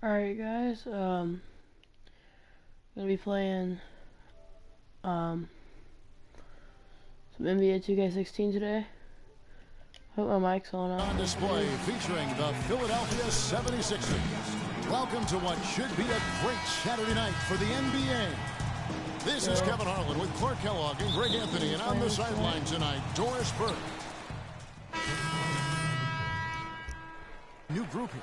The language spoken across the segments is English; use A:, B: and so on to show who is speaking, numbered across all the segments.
A: Alright guys, gonna be playing some NBA 2K16 today. Hope my mic's on
B: display featuring the Philadelphia 76ers. Welcome to what should be a great Saturday night for the NBA. This is Kevin Harlan with Clark Kellogg and Greg Anthony, and on the sideline tonight, Doris Burke. New group here.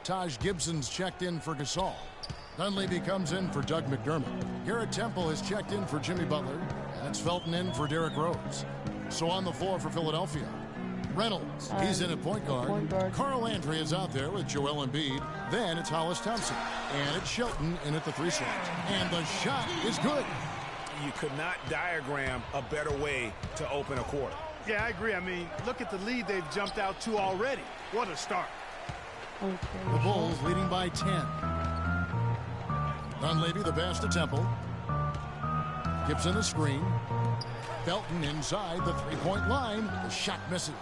B: Taj Gibson's checked in for Gasol. Dunleavy comes in for Doug McDermott. Garrett Temple has checked in for Jimmy Butler. That's Felton in for Derrick Rose. So on the floor for Philadelphia, Reynolds, he's in at point guard. Carl Landry is out there with Joel Embiid. Then it's Hollis Thompson. And it's Shelton in at the 3 slot. And the shot is good.
C: You could not diagram a better way to open a quarter.
D: Yeah, I agree. I mean, look at the lead they've jumped out to already. What a start.
B: The Bulls leading by 10. Dunleavy the pass to Temple. Gibson the screen. Felton inside the 3-point line. The shot misses.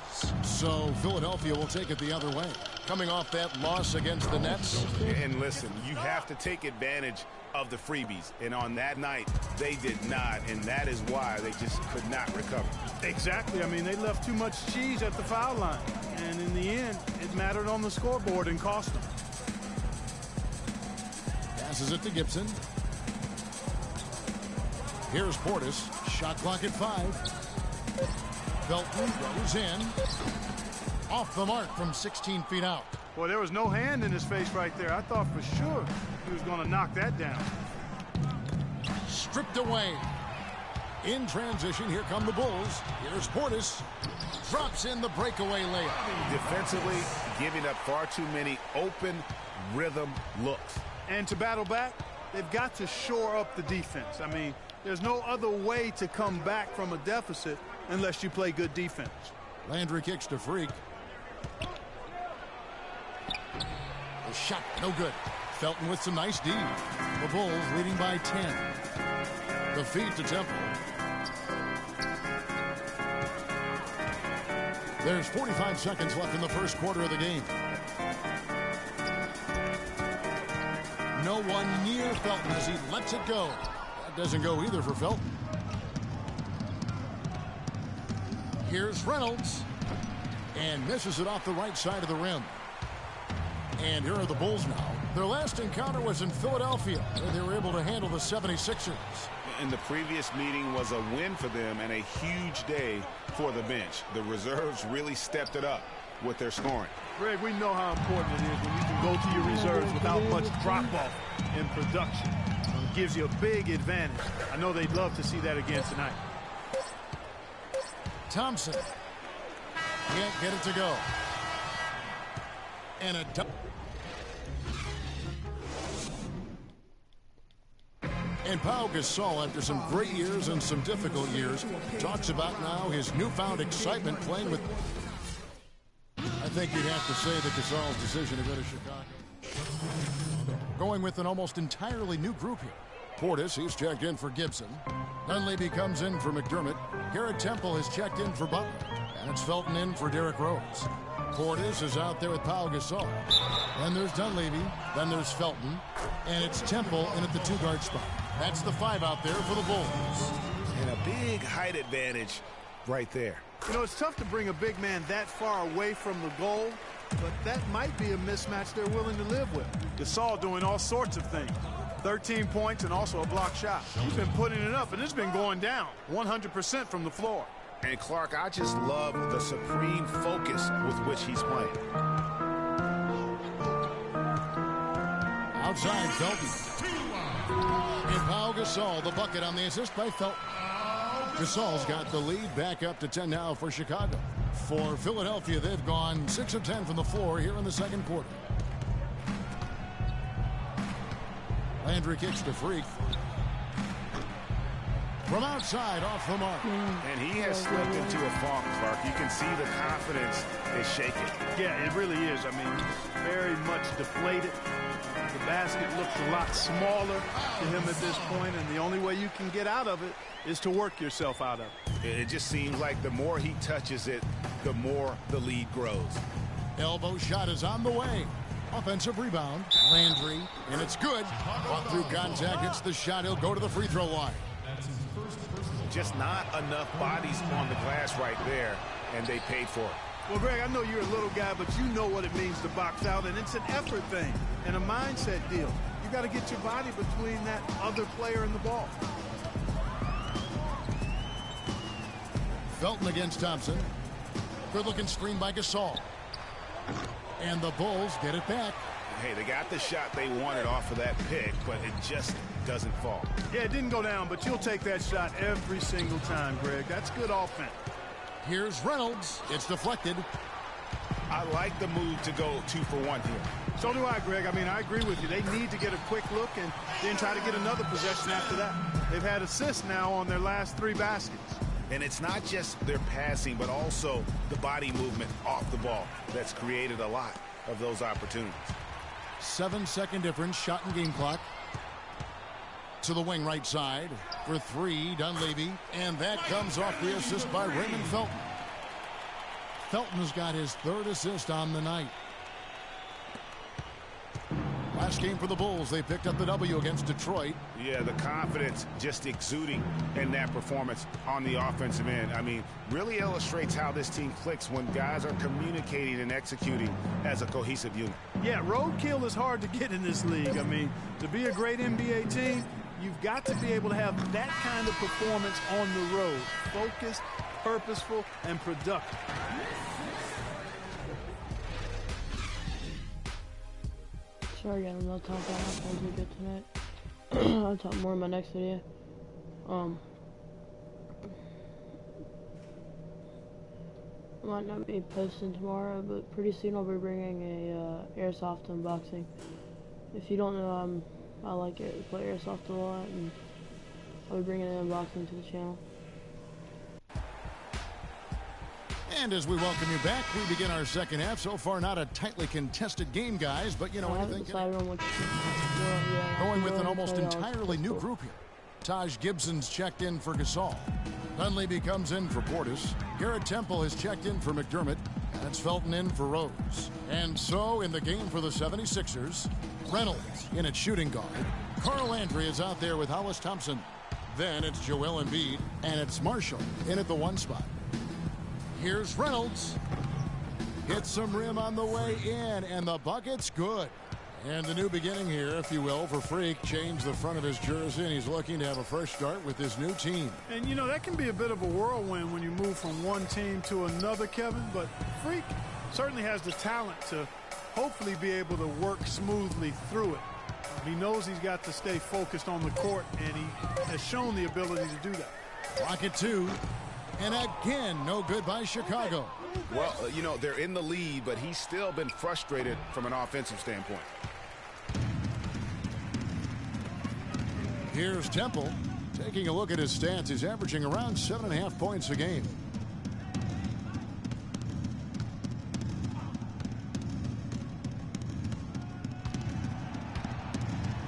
B: So Philadelphia will take it the other way. Coming off that loss against the Nets.
C: And listen, you have to take advantage of the freebies. And on that night, they did not. And that is why they just could not recover.
D: Exactly. I mean, they left too much cheese at the foul line. And in the end, it mattered on the scoreboard and cost them.
B: Passes it to Gibson. Here's Portis. Shot clock at 5. Felton goes in. Off the mark from 16 feet out.
D: Well, there was no hand in his face right there. I thought for sure he was going to knock that down.
B: Stripped away. In transition, here come the Bulls. Here's Portis. Drops in the breakaway layup.
C: Defensively, giving up far too many open rhythm looks.
D: And to battle back, they've got to shore up the defense. I mean, there's no other way to come back from a deficit unless you play good defense.
B: Landry kicks to Freak. The shot, no good. Felton with some nice D. The Bulls leading by 10. The feed to Temple. There's 45 seconds left in the first quarter of the game. No one near Felton as he lets it go. That doesn't go either for Felton. Here's Reynolds. And misses it off the right side of the rim. And here are the Bulls now. Their last encounter was in Philadelphia, where they were able to handle the 76ers.
C: And the previous meeting was a win for them and a huge day for the bench. The reserves really stepped it up with their scoring.
D: Greg, we know how important it is when you can go to your reserves without much drop-off in production. It gives you a big advantage. I know they'd love to see that again tonight.
B: Thompson can't get it to go. And a And Pau Gasol, after some great years and some difficult years, talks about now his newfound excitement playing with. I think you'd have to say that Gasol's decision to go to Chicago. Going with an almost entirely new group here. Portis, he's checked in for Gibson. Dunleavy comes in for McDermott. Garrett Temple has checked in for Butler. And it's Felton in for Derrick Rose. Portis is out there with Pau Gasol. Then there's Dunleavy. Then there's Felton. And it's Temple in at the 2-guard spot. That's the 5 out there for the Bulls.
C: And a big height advantage right there.
D: You know, it's tough to bring a big man that far away from the goal, but that might be a mismatch they're willing to live with. Gasol doing all sorts of things. 13 points and also a block shot. He's been putting it up, and it's been going down 100% from the floor.
C: And Clark, I just love the supreme focus with which he's playing.
B: Outside, Felton. And Pau Gasol, the bucket on the assist by Felton. Gasol's got the lead back up to 10 now for Chicago. For Philadelphia, they've gone 6 of 10 from the floor here in the second quarter. Landry kicks to Freak. From outside, off the mark.
C: And he has slipped into a funk, Clark. You can see the confidence is shaking.
D: Yeah, it really is. I mean, very much deflated. The basket looks a lot smaller to him at this point, and the only way you can get out of it is to work yourself out of it.
C: It just seems like the more he touches it, the more the lead grows.
B: Elbow shot is on the way. Offensive rebound. Landry. And it's good. Caught through contact. Hits the shot. He'll go to the free throw line.
C: Just not enough bodies on the glass right there, and they paid for it.
D: Well, Greg, I know you're a little guy, but you know what it means to box out, and it's an effort thing and a mindset deal. You got to get your body between that other player and the ball.
B: Felton against Thompson. Good-looking screen by Gasol. And the Bulls get it back.
C: Hey, they got the shot they wanted off of that pick, but it just doesn't fall.
D: Yeah, it didn't go down, but you'll take that shot every single time, Greg. That's good offense.
B: Here's Reynolds. It's deflected.
C: I like the move to go 2 for 1 here.
D: So do I, Greg. I mean, I agree with you. They need to get a quick look and then try to get another possession after that. They've had assists now on their last 3 baskets.
C: And it's not just their passing, but also the body movement off the ball that's created a lot of those opportunities.
B: 7-second difference, shot and game clock. To the wing right side for 3, Dunleavy. And that comes off the assist by Raymond Felton. Felton has got his 3rd assist on the night. Last game for the Bulls, they picked up the W against Detroit.
C: Yeah, the confidence just exuding in that performance on the offensive end. I mean, really illustrates how this team clicks when guys are communicating and executing as a cohesive unit.
D: Yeah, roadkill is hard to get in this league. I mean, to be a great NBA team, you've got to be able to have that kind of performance on the road. Focused, purposeful, and productive.
A: Sorry again, I'm not talking about how things we did tonight. I'll talk more in my next video. I might not be posting tomorrow, but pretty soon I'll be bringing a airsoft unboxing. If you don't know, I like it, play airsoft a lot, and I'll be bringing an unboxing to the channel.
B: And as we welcome you back, we begin our second half. So far, not a tightly contested game, guys, but you know anything. Going with an almost entirely new group here. Taj Gibson's checked in for Gasol. Dunleavy comes in for Portis. Garrett Temple has checked in for McDermott. That's Felton in for Rose. And so, in the game for the 76ers, Reynolds in at shooting guard. Carl Landry is out there with Hollis Thompson. Then it's Joel Embiid, and it's Marshall in at the 1 spot. Here's Reynolds. Hits some rim on the way in, and the bucket's good. And the new beginning here, if you will, for Freak. Changed the front of his jersey, and he's looking to have a fresh start with his new team.
D: And, you know, that can be a bit of a whirlwind when you move from one team to another, Kevin. But Freak certainly has the talent to hopefully be able to work smoothly through it. He knows he's got to stay focused on the court, and he has shown the ability to do that.
B: Rocket 2. And again, no good by Chicago.
C: Well, you know, they're in the lead, but he's still been frustrated from an offensive standpoint.
B: Here's Temple. Taking a look at his stats, he's averaging around 7.5 points a game.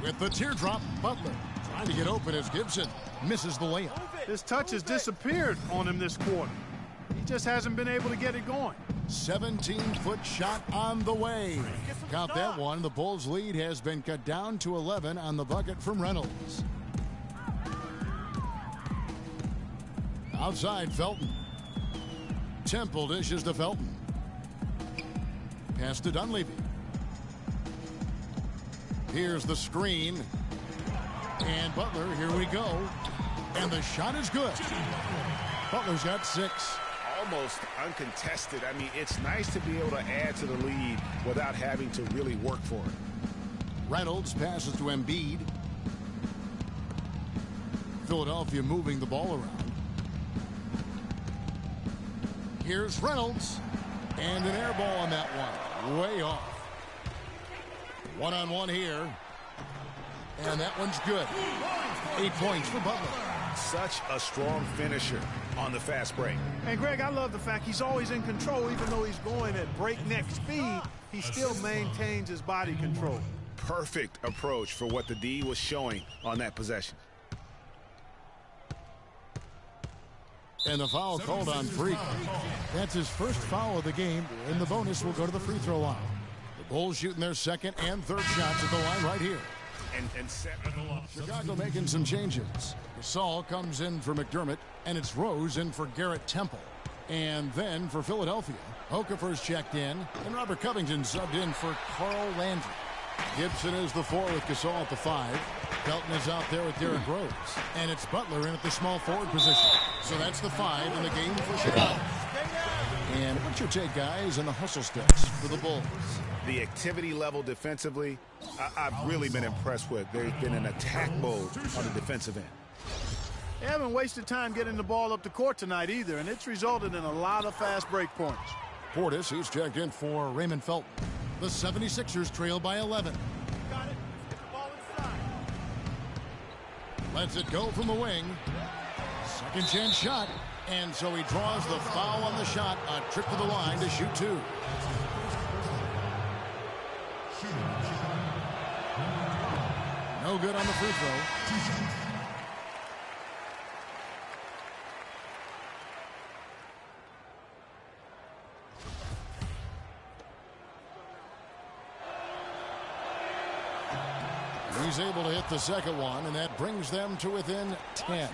B: With the teardrop, Butler trying to get open as Gibson misses the layup.
D: His touch has disappeared on him this quarter. He just hasn't been able to get it going.
B: 17-foot shot on the way. Count that one. The Bulls' lead has been cut down to 11 on the bucket from Reynolds. Outside, Felton. Temple dishes to Felton. Pass to Dunleavy. Here's the screen. And Butler, here we go. And the shot is good. Butler's got 6.
C: Almost uncontested. I mean, it's nice to be able to add to the lead without having to really work for it.
B: Reynolds passes to Embiid. Philadelphia moving the ball around. Here's Reynolds. And an air ball on that one. Way off. One-on-one here. And that one's good. 8 points for Butler.
C: Such a strong finisher on the fast break.
D: And, Greg, I love the fact he's always in control. Even though he's going at breakneck speed, he still maintains his body control.
C: Perfect approach for what the D was showing on that possession.
B: And the foul called on Freak. That's his first foul of the game, and the bonus will go to the free throw line. The Bulls shooting their second and third shots at the line right here.
C: And set.
B: Chicago making some changes. Gasol comes in for McDermott, and it's Rose in for Garrett Temple. And then for Philadelphia, Okafor's checked in, and Robert Covington subbed in for Carl Landry. Gibson is the 4 with Gasol at the 5. Felton is out there with Derrick Rose. And it's Butler in at the small forward position. So that's the 5 in the game for Chicago. And what's your take, guys, on the hustle steps for the Bulls?
C: The activity level defensively, I've really been impressed with. They've been in attack mode on the defensive end.
D: They haven't wasted time getting the ball up the court tonight either, and it's resulted in a lot of fast break points.
B: Portis, he's checked in for Raymond Felton. The 76ers trail by 11.
D: Got it. Get the ball inside.
B: Lets it go from the wing. Second chance shot. And so he draws the foul on the shot. A trip to the line to shoot 2. No good on the free throw. He's able to hit the second one, and that brings them to within 10.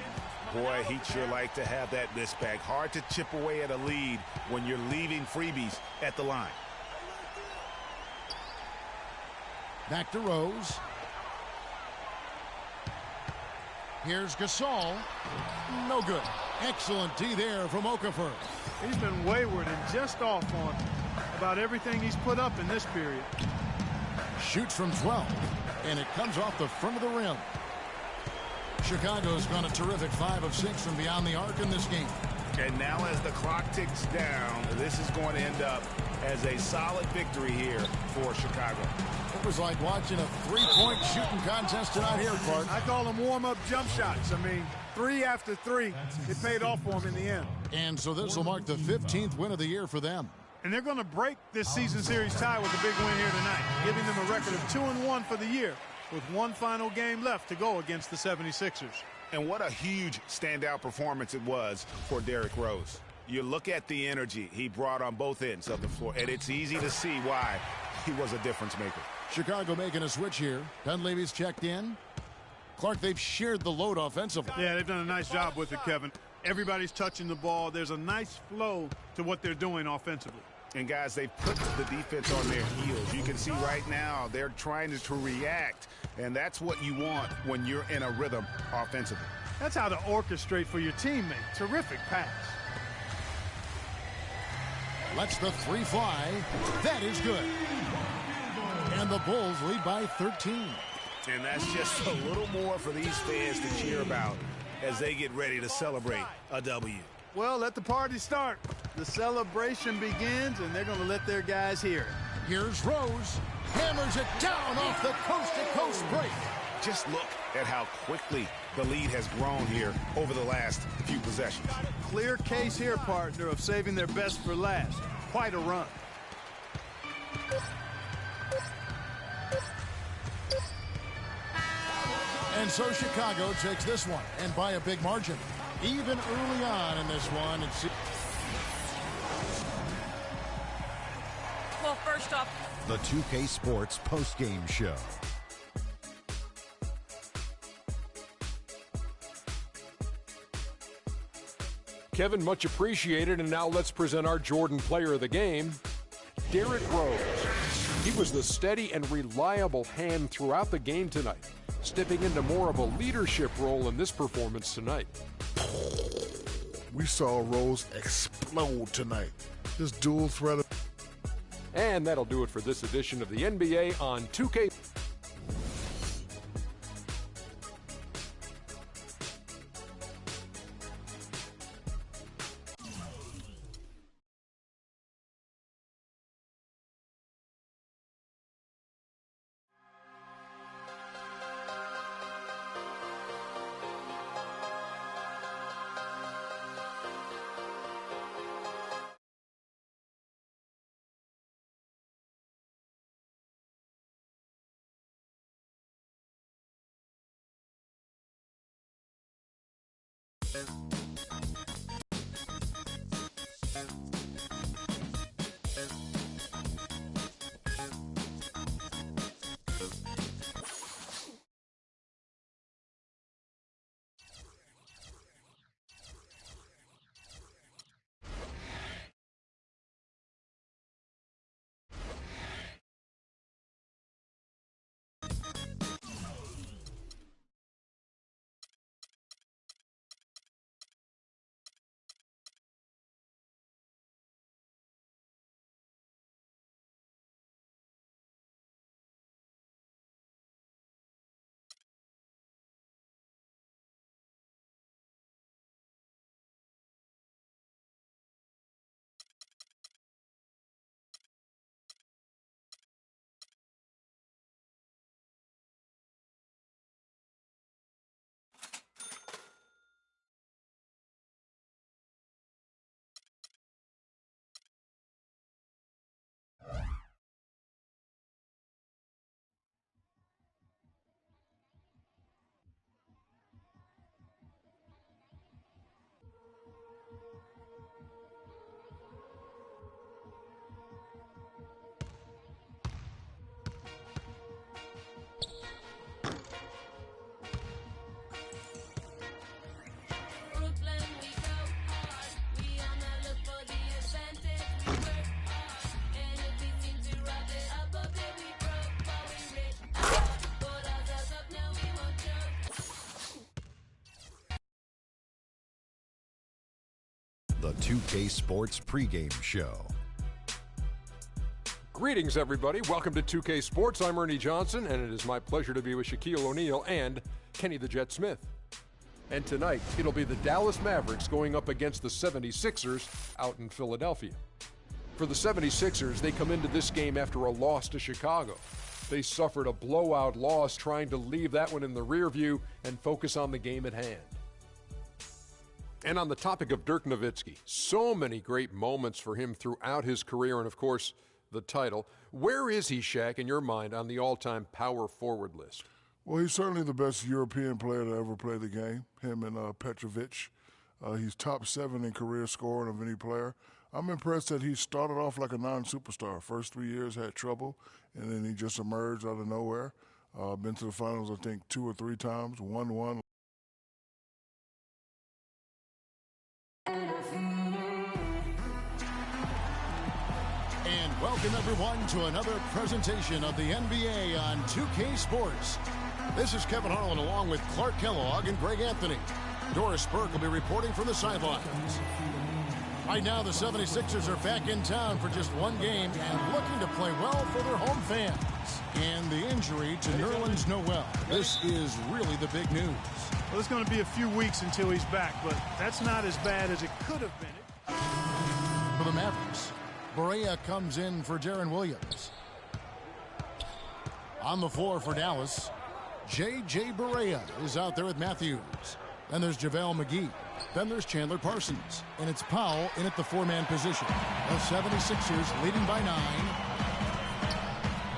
C: Boy, he'd sure like to have that miss back. Hard to chip away at a lead when you're leaving freebies at the line.
B: Back to Rose. Here's Gasol. No good. Excellent D there from Okafor.
D: He's been wayward and just off on about everything he's put up in this period.
B: Shoots from 12, and it comes off the front of the rim. Chicago's gone a terrific 5 of 6 from beyond the arc in this game.
C: And now as the clock ticks down, this is going to end up as a solid victory here for Chicago.
B: It was like watching a 3-point shooting contest tonight here, Clark.
D: I call them warm-up jump shots. I mean, 3 after 3, it paid off for them in the end.
B: And so this will mark the 15th win of the year for them.
D: And they're going to break this season series tie with a big win here tonight, giving them a record of 2-1 for the year, with one final game left to go against the 76ers.
C: And what a huge standout performance it was for Derrick Rose. You look at the energy he brought on both ends of the floor, and it's easy to see why he was a difference maker.
B: Chicago making a switch here. Dunleavy's checked in. Clark, they've shared the load offensively.
D: Yeah, they've done a nice job with it, Kevin. Everybody's touching the ball. There's a nice flow to what they're doing offensively.
C: And, guys, they've put the defense on their heels. You can see right now they're trying to react, and that's what you want when you're in a rhythm offensively.
D: That's how to orchestrate for your teammate. Terrific pass.
B: Lets the 3 fly. That is good. And the Bulls lead by 13.
C: And that's just a little more for these fans to cheer about as they get ready to celebrate a W.
D: Well, let the party start. The celebration begins, and they're going to let their guys hear it.
B: Here's Rose. Hammers it down off the coast-to-coast break.
C: Just look at how quickly the lead has grown here over the last few possessions.
D: Clear case here, partner, of saving their best for last. Quite a run.
B: And so Chicago takes this one, and by a big margin. Even early on in this one.
E: Well, first off,
F: the 2K Sports postgame show.
G: Kevin, much appreciated, and now let's present our Jordan player of the game, Derrick Rose. He was the steady and reliable hand throughout the game tonight, stepping into more of a leadership role in this performance tonight.
H: We saw Rose explode tonight. This dual threat.
G: And that'll do it for this edition of the NBA on 2K.
F: the 2K Sports pregame show.
G: Greetings, everybody. Welcome to 2K Sports. I'm Ernie Johnson, and it is my pleasure to be with Shaquille O'Neal and Kenny the Jet Smith. And tonight, it'll be the Dallas Mavericks going up against the 76ers out in Philadelphia. For the 76ers, they come into this game after a loss to Chicago. They suffered a blowout loss, trying to leave that one in the rear view and focus on the game at hand. And on the topic of Dirk Nowitzki, so many great moments for him throughout his career, and of course, the title. Where is he, Shaq, in your mind, on the all-time power forward list?
H: Well, he's certainly the best European player to ever play the game, him and Petrovic. He's top 7 in career scoring of any player. I'm impressed that he started off like a non-superstar. First 3 years had trouble, and then he just emerged out of nowhere. Been to the finals, I think, 2 or 3 times, won one.
B: And welcome, everyone, to another presentation of the NBA on 2K Sports. This is Kevin Harlan along with Clark Kellogg and Greg Anthony. Doris Burke will be reporting from the sidelines. Right now, the 76ers are back in town for just one game and looking to play well for their home fans. And the injury to Nerlens Noel. This is really the big news.
D: Well, it's going to be a few weeks until he's back, but that's not as bad as it could have been.
B: For the Mavericks, Barea comes in for Deron Williams. On the floor for Dallas, J.J. Barea is out there with Matthews. Then there's JaVale McGee. Then there's Chandler Parsons. And it's Powell in at the 4-man position. The 76ers leading by 9.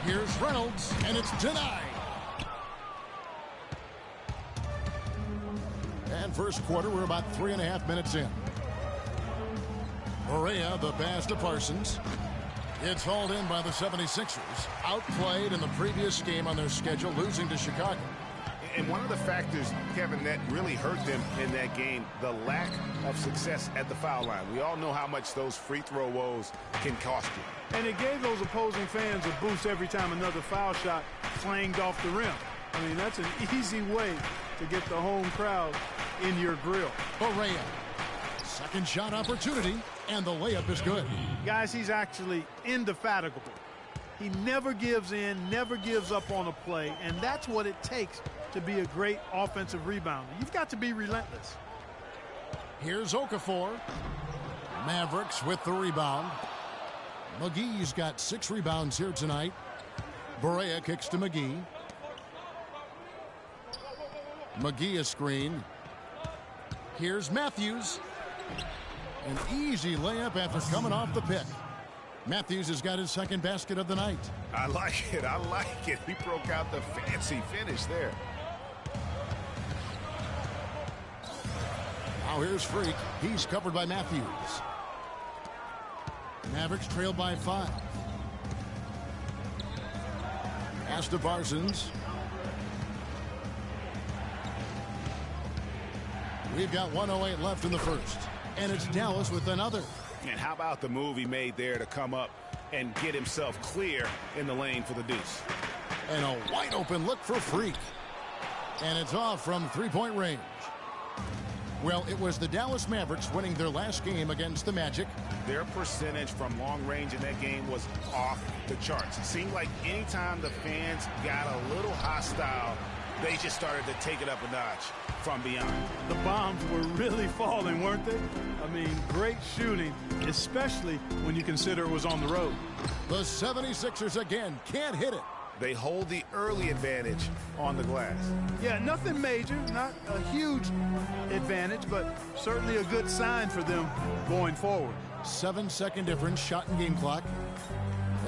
B: Here's Reynolds, and it's denied. And first quarter, we're about 3.5 minutes in. Barea, the pass to Parsons. It's hauled in by the 76ers. Outplayed in the previous game on their schedule, losing to Chicago.
C: And one of the factors, Kevin, that really hurt them in that game, the lack of success at the foul line. We all know how much those free throw woes can cost you.
D: And it gave those opposing fans a boost every time another foul shot clanged off the rim. I mean, that's an easy way to get the home crowd in your grill.
B: Barea, second shot opportunity, and the layup is good.
D: Guys, he's actually indefatigable. He never gives in, never gives up on a play, and that's what it takes to be a great offensive rebounder. You've got to be relentless.
B: Here's Okafor. Mavericks with the rebound. McGee's got 6 rebounds here tonight. Barea kicks to McGee. McGee a screen. Here's Matthews. An easy layup after coming off the pick. Matthews has got his second basket of the night.
C: I like it. I like it. He broke out the fancy finish there.
B: Now here's Freak. He's covered by Matthews. Mavericks trailed by 5. Pass to Parsons. We've got 1:08 left in the first. And it's Dallas with another.
C: And how about the move he made there to come up and get himself clear in the lane for the deuce?
B: And a wide open look for Freak. And it's off from 3-point range. Well, it was the Dallas Mavericks winning their last game against the Magic.
C: Their percentage from long range in that game was off the charts. It seemed like anytime the fans got a little hostile, they just started to take it up a notch from beyond.
D: The bombs were really falling, weren't they? I mean, great shooting, especially when you consider it was on the road.
B: The 76ers again can't hit it.
C: They hold the early advantage on the glass.
D: Yeah, nothing major, not a huge advantage, but certainly a good sign for them going forward.
B: 7-second difference, shot and game clock.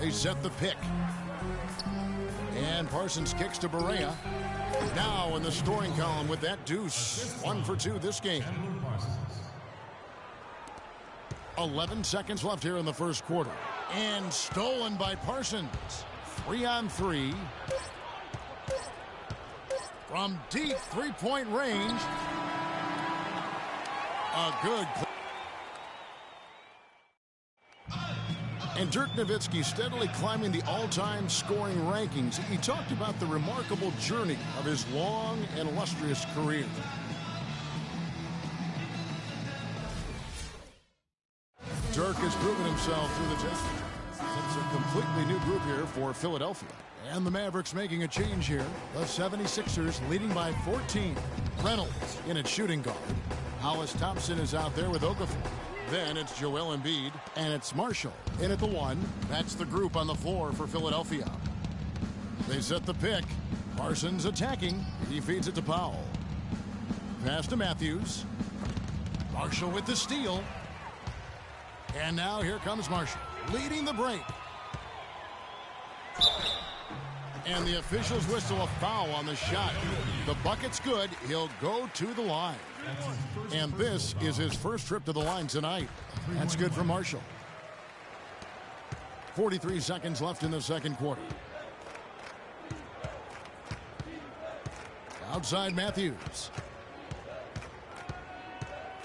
B: They set the pick. And Parsons kicks to Barea. Now in the scoring column with that deuce. 1 for 2 this game. 11 seconds left here in the first quarter. And stolen by Parsons. 3-on-3. From deep 3-point range. A good. And Dirk Nowitzki steadily climbing the all-time scoring rankings. He talked about the remarkable journey of his long and illustrious career. Burke has proven himself through the test. It's a completely new group here for Philadelphia. And the Mavericks making a change here. The 76ers leading by 14. Reynolds in at shooting guard. Hollis Thompson is out there with Okafor. Then it's Joel Embiid, and it's Marshall in at the 1. That's the group on the floor for Philadelphia. They set the pick. Parsons attacking. He feeds it to Powell. Pass to Matthews. Marshall with the steal. And now here comes Marshall, leading the break. And the officials whistle a foul on the shot. The bucket's good. He'll go to the line. And this is his first trip to the line tonight. That's good for Marshall. 43 seconds left in the second quarter. Outside Matthews.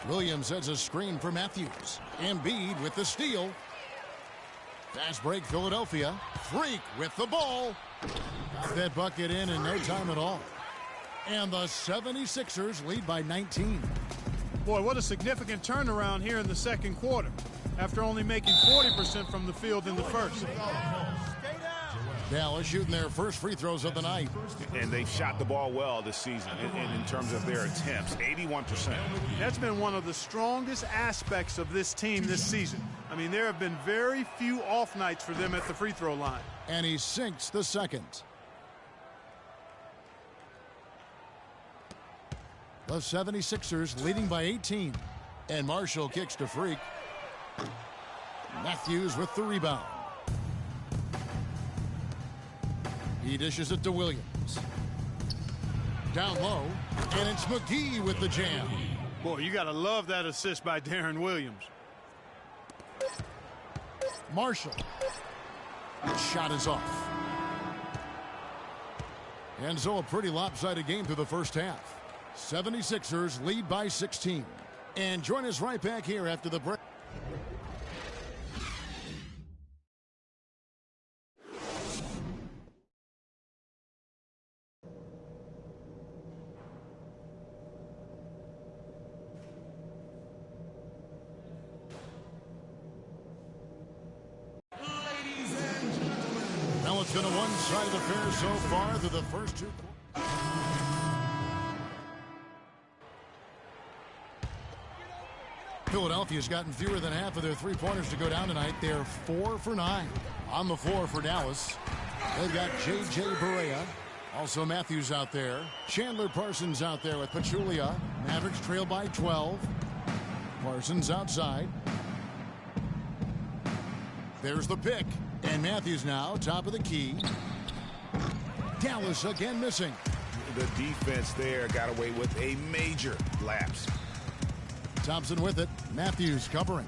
B: Williams sets a screen for Matthews. Embiid with the steal. Fast break Philadelphia. Freak with the ball. Got that bucket in no time at all. And the 76ers lead by 19.
D: Boy, what a significant turnaround here in the second quarter after only making 40% from the field in the first.
B: Dallas shooting their first free throws of the night.
C: And they've shot the ball well this season in terms of their attempts, 81%.
D: That's been one of the strongest aspects of this team this season. I mean, there have been very few off nights for them at the free throw line.
B: And he sinks the second. The 76ers leading by 18. And Marshall kicks to Freak. Matthews with the rebound. He dishes it to Williams. Down low, and it's McGee with the jam.
D: Boy, you got to love that assist by Darren Williams.
B: Marshall. Shot is off. And so a pretty lopsided game through the first half. 76ers lead by 16. And join us right back here after the break. It's been a one-sided affair so far through the first two. Philadelphia's gotten fewer than half of their three-pointers to go down tonight. They're 4 for 9 on the floor for Dallas. They've got J.J. Barea. Also Matthews out there. Chandler Parsons out there with Pachulia. Mavericks trail by 12. Parsons outside. There's the pick. And Matthews now, top of the key. Dallas again missing.
C: The defense there got away with a major lapse.
B: Thompson with it. Matthews covering.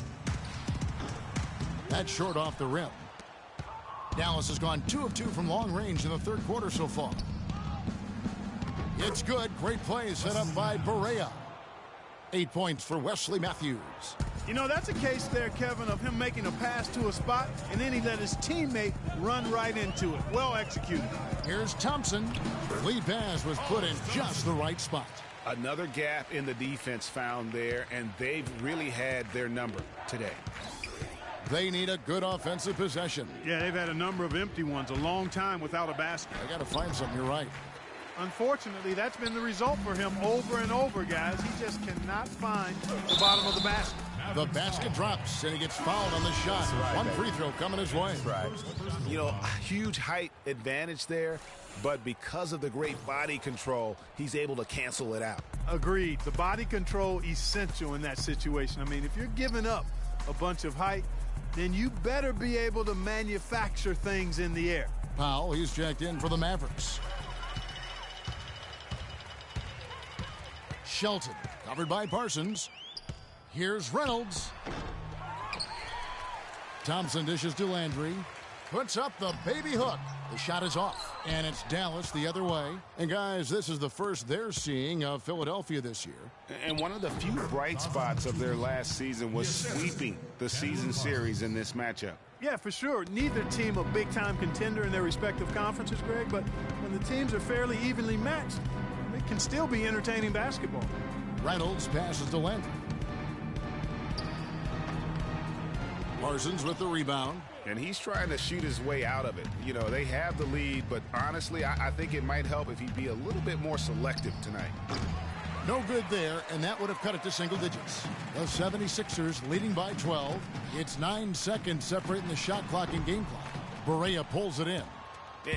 B: That's short off the rim. Dallas has gone 2 of 2 from long range in the third quarter so far. It's good. Great play set up by Barea. 8 points for Wesley Matthews.
D: You know, that's a case there, Kevin, of him making a pass to a spot, and then he let his teammate run right into it. Well executed.
B: Here's Thompson. The lead pass was put in just the right spot.
C: Another gap in the defense found there, and they've really had their number today.
B: They need a good offensive possession.
D: Yeah, they've had a number of empty ones, a long time without a basket.
B: I got to find something. You're right.
D: Unfortunately, that's been the result for him over and over, guys. He just cannot find the bottom of the basket.
B: The basket drops, and he gets fouled on the shot.
C: Right,
B: one
C: baby.
B: free throw coming his way.
C: Right. You know, huge height advantage there, but because of the great body control, he's able to cancel it out.
D: Agreed. The body control essential in that situation. I mean, if you're giving up a bunch of height, then you better be able to manufacture things in the air.
B: Powell, he's checked in for the Mavericks. Shelton, covered by Parsons. Here's Reynolds. Thompson dishes to Landry. Puts up the baby hook. The shot is off. And it's Dallas the other way. And guys, this is the first they're seeing of Philadelphia this year.
C: And one of the few bright spots of their last season was sweeping the season series in this matchup.
D: Yeah, for sure. Neither team a big-time contender in their respective conferences, Greg, but when the teams are fairly evenly matched, it can still be entertaining basketball.
B: Reynolds passes to Landry. Parsons with the rebound.
C: And he's trying to shoot his way out of it. You know, they have the lead, but honestly, I think it might help if he'd be a little bit more selective tonight.
B: No good there, and that would have cut it to single digits. The 76ers leading by 12. It's 9 seconds separating the shot clock and game clock. Barea pulls it in.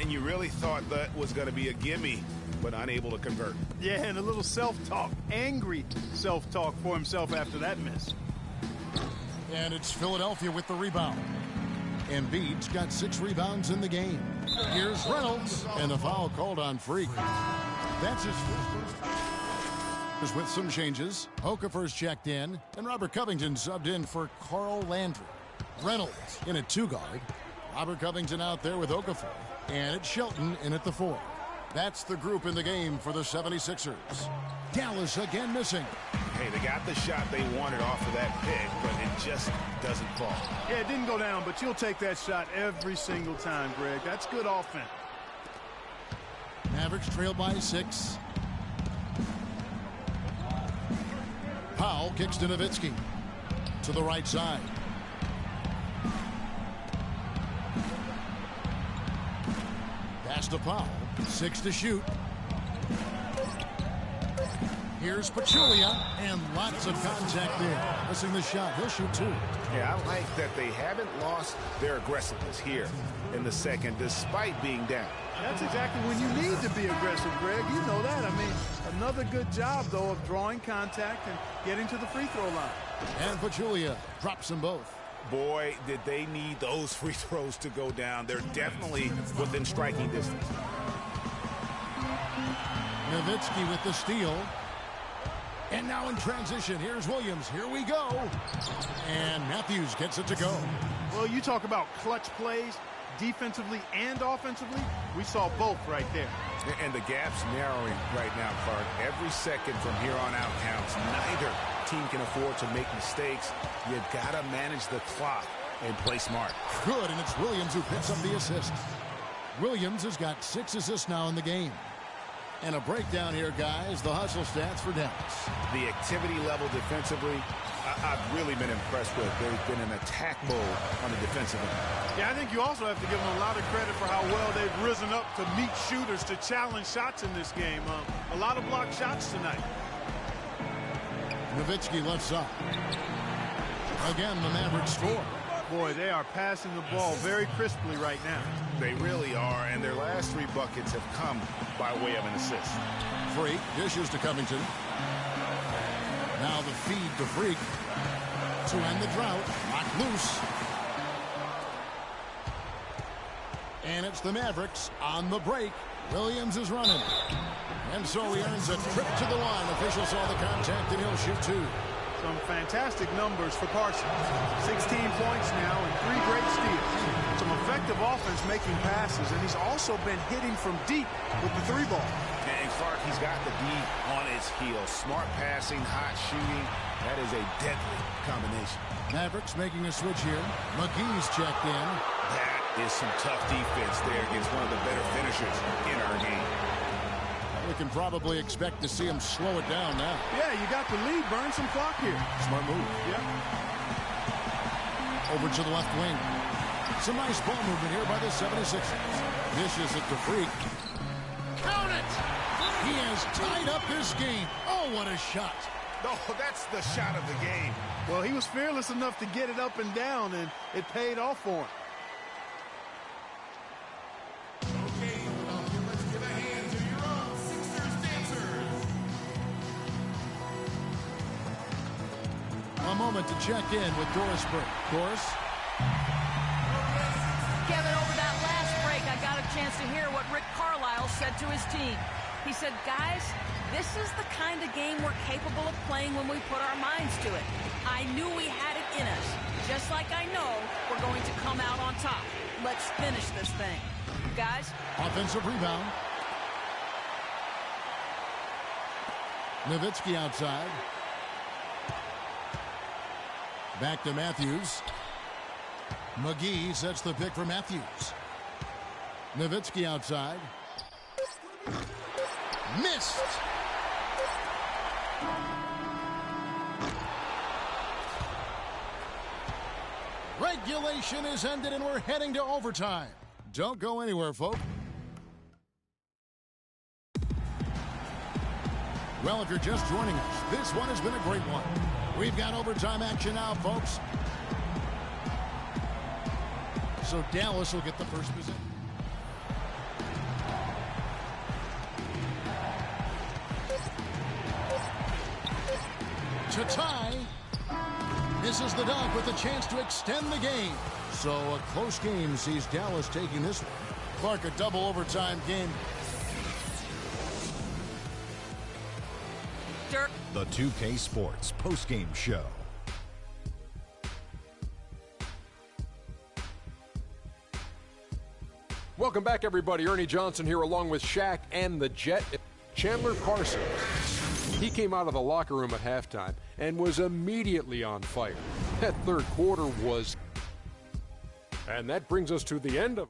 C: And you really thought that was going to be a gimme, but unable to convert.
D: Yeah, and a little self-talk, angry self-talk for himself after that miss.
B: And it's Philadelphia with the rebound. Embiid's got 6 rebounds in the game. Here's Reynolds, and the foul called on Freak. That's his first. With some changes, Okafor's checked in, and Robert Covington subbed in for Carl Landry. Reynolds in at 2 guard. Robert Covington out there with Okafor, and it's Shelton in at the 4. That's the group in the game for the 76ers. Dallas again missing.
C: Hey, they got the shot they wanted off of that pick, but it just doesn't fall.
D: Yeah, it didn't go down, but you'll take that shot every single time, Greg. That's good offense.
B: Mavericks trail by 6. Powell kicks to Nowitzki. To the right side. Pass to Powell. 6 to shoot. Here's Pachulia, and lots of contact there. Missing the shot. He'll shoot 2.
C: Yeah, I like that they haven't lost their aggressiveness here in the second, despite being down.
D: That's exactly when you need to be aggressive, Greg. You know that. I mean, another good job, though, of drawing contact and getting to the free throw line.
B: And Pachulia drops them both.
C: Boy, did they need those free throws to go down. They're definitely within striking distance.
B: Nowitzki with the steal. And now in transition, here's Williams. Here we go. And Matthews gets it to go.
D: Well, you talk about clutch plays, defensively and offensively. We saw both right there.
C: And the gap's narrowing right now, Clark. Every second from here on out counts. Neither team can afford to make mistakes. You gotta manage the clock and play smart.
B: Good, and it's Williams who picks up the assist. Williams has got 6 assists now in the game. And a breakdown here, guys. The hustle stats for Dallas.
C: The activity level defensively, I've really been impressed with. They've been in attack mode on the defensive end.
D: Yeah, I think you also have to give them a lot of credit for how well they've risen up to meet shooters, to challenge shots in this game. A lot of blocked shots tonight.
B: Nowitzki left side. Again, the Mavericks score.
D: Boy, they are passing the ball very crisply right now.
C: They really are, and their last 3 buckets have come by way of an assist.
B: Freak dishes to Covington. Now the feed to Freak. To end the drought, locked loose. And it's the Mavericks on the break. Williams is running. And so he earns a trip to the line. Officials saw the contact, and he'll shoot 2.
D: Some fantastic numbers for Parsons. 16 points now and 3 great steals. Some effective offense making passes, and he's also been hitting from deep with the 3 ball.
C: And Clark, he's got the D on his heels. Smart passing, hot shooting. That is a deadly combination.
B: Mavericks making a switch here. McGee's checked in.
C: That is some tough defense there against one of the better finishers in our game.
B: We can probably expect to see him slow it down now.
D: Yeah, you got the lead. Burn some clock here.
B: Smart move.
D: Yeah.
B: Over to the left wing. Some nice ball movement here by the 76ers. Dishes it to Freak. Count it! He has tied up this game. Oh, what a shot.
C: No, that's the shot of the game.
D: Well, he was fearless enough to get it up and down, and it paid off for him.
B: A moment to check in with Doris Burke. Doris?
E: Kevin, over that last break, I got a chance to hear what Rick Carlisle said to his team. He said, guys, this is the kind of game we're capable of playing when we put our minds to it. I knew we had it in us, just like I know we're going to come out on top. Let's finish this thing. Guys?
B: Offensive rebound. Nowitzki outside. Back to Matthews. McGee sets the pick for Matthews. Nowitzki outside. Missed. Regulation is ended and we're heading to overtime. Don't go anywhere, folks. Well, if you're just joining us, this one has been a great one. We've got overtime action now, folks. So Dallas will get the first possession. To tie. Misses the dunk with a chance to extend the game. So a close game sees Dallas taking this one. Clark, a double overtime game.
E: Dirk.
F: The 2K Sports postgame show.
G: Welcome back, everybody. Ernie Johnson here along with Shaq and the Jet. Chandler Parsons. He came out of the locker room at halftime and was immediately on fire. That third quarter was... And that brings us to the end of...